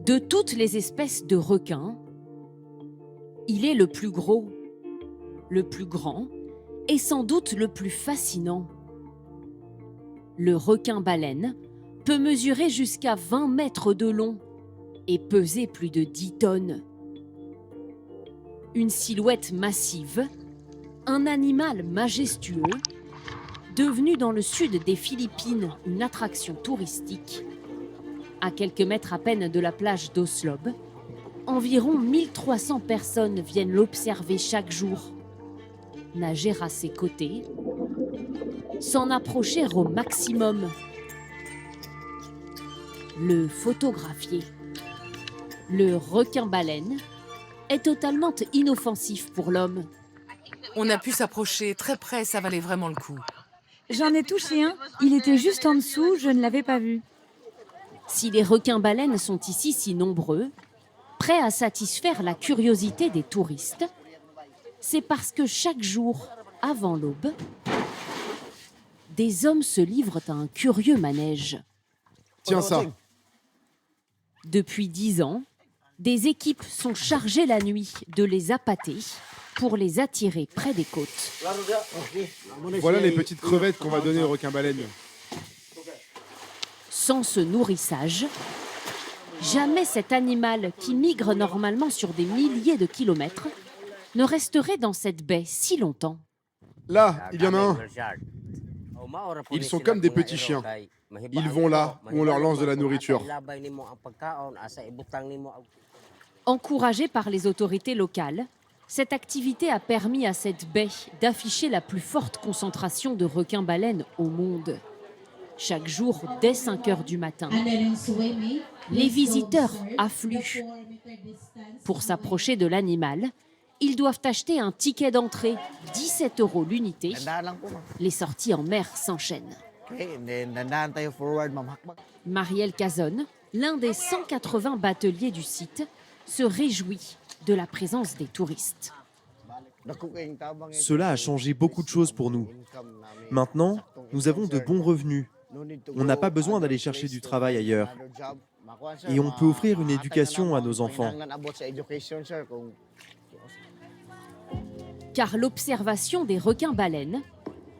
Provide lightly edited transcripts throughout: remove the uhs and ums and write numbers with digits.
De toutes les espèces de requins, il est le plus gros, le plus grand et sans doute le plus fascinant. Le requin-baleine peut mesurer jusqu'à 20 mètres de long et peser plus de 10 tonnes. Une silhouette massive, un animal majestueux, devenu dans le sud des Philippines une attraction touristique. À quelques mètres à peine de la plage d'Oslob, environ 1300 personnes viennent l'observer chaque jour, nager à ses côtés, s'en approcher au maximum, le photographier. Le requin-baleine est totalement inoffensif pour l'homme. On a pu s'approcher très près, ça valait vraiment le coup. J'en ai touché un, il était juste en dessous, je ne l'avais pas vu. Si les requins-baleines sont ici si nombreux, prêts à satisfaire la curiosité des touristes, c'est parce que chaque jour, avant l'aube, des hommes se livrent à un curieux manège. Tiens ça. Depuis 10 ans, des équipes sont chargées la nuit de les appâter pour les attirer près des côtes. Voilà les petites crevettes qu'on va donner aux requins-baleines. Sans ce nourrissage, jamais cet animal qui migre normalement sur des milliers de kilomètres ne resterait dans cette baie si longtemps. Là, il y en a un. Ils sont comme des petits chiens. Ils vont là où on leur lance de la nourriture. Encouragée par les autorités locales, cette activité a permis à cette baie d'afficher la plus forte concentration de requins-baleines au monde. Chaque jour, dès 5 heures du matin, les visiteurs affluent. Pour s'approcher de l'animal, ils doivent acheter un ticket d'entrée, 17 € l'unité. Les sorties en mer s'enchaînent. Marielle Cazonne, l'un des 180 bateliers du site, se réjouit de la présence des touristes. Cela a changé beaucoup de choses pour nous. Maintenant, nous avons de bons revenus. On n'a pas besoin d'aller chercher du travail ailleurs. Et on peut offrir une éducation à nos enfants. Car l'observation des requins-baleines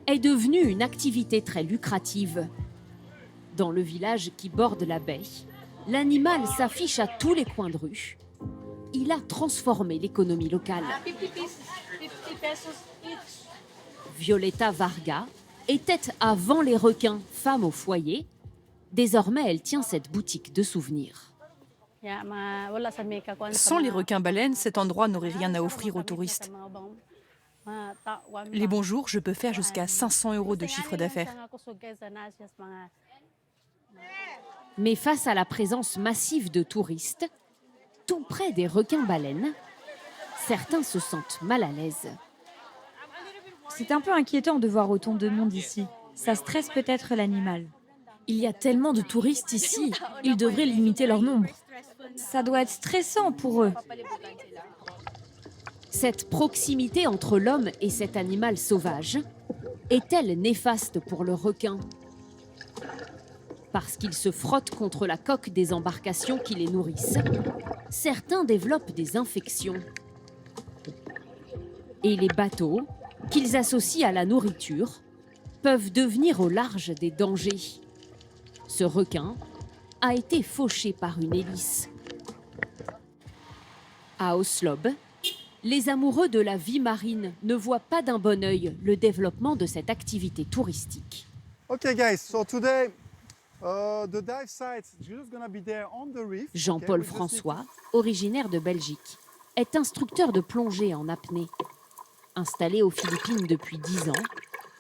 est devenue une activité très lucrative. Dans le village qui borde la baie, l'animal s'affiche à tous les coins de rue. Il a transformé l'économie locale. Violetta Varga était avant les requins femme au foyer. Désormais, elle tient cette boutique de souvenirs. Sans les requins-baleines, cet endroit n'aurait rien à offrir aux touristes. Les bons jours, je peux faire jusqu'à 500 € de chiffre d'affaires. Mais face à la présence massive de touristes, tout près des requins-baleines, certains se sentent mal à l'aise. C'est un peu inquiétant de voir autant de monde ici. Ça stresse peut-être l'animal. Il y a tellement de touristes ici, ils devraient limiter leur nombre. Ça doit être stressant pour eux. Cette proximité entre l'homme et cet animal sauvage est-elle néfaste pour le requin? Parce qu'ils se frottent contre la coque des embarcations qui les nourrissent, certains développent des infections. Et les bateaux, qu'ils associent à la nourriture, peuvent devenir au large des dangers. Ce requin a été fauché par une hélice. À Oslob, les amoureux de la vie marine ne voient pas d'un bon œil le développement de cette activité touristique. Okay guys, so today the dive site is just gonna be there on the reef. Jean-Paul François, originaire de Belgique, est instructeur de plongée en apnée. Installé aux Philippines depuis 10 ans,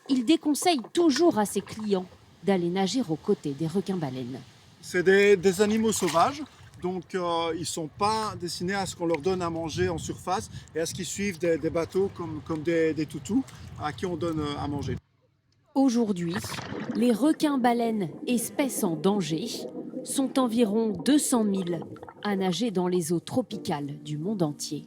il déconseille toujours à ses clients d'aller nager aux côtés des requins-baleines. C'est des animaux sauvages, donc ils ne sont pas destinés à ce qu'on leur donne à manger en surface et à ce qu'ils suivent des bateaux comme des toutous à qui on donne à manger. Aujourd'hui, les requins-baleines, espèces en danger, sont environ 200 000 à nager dans les eaux tropicales du monde entier.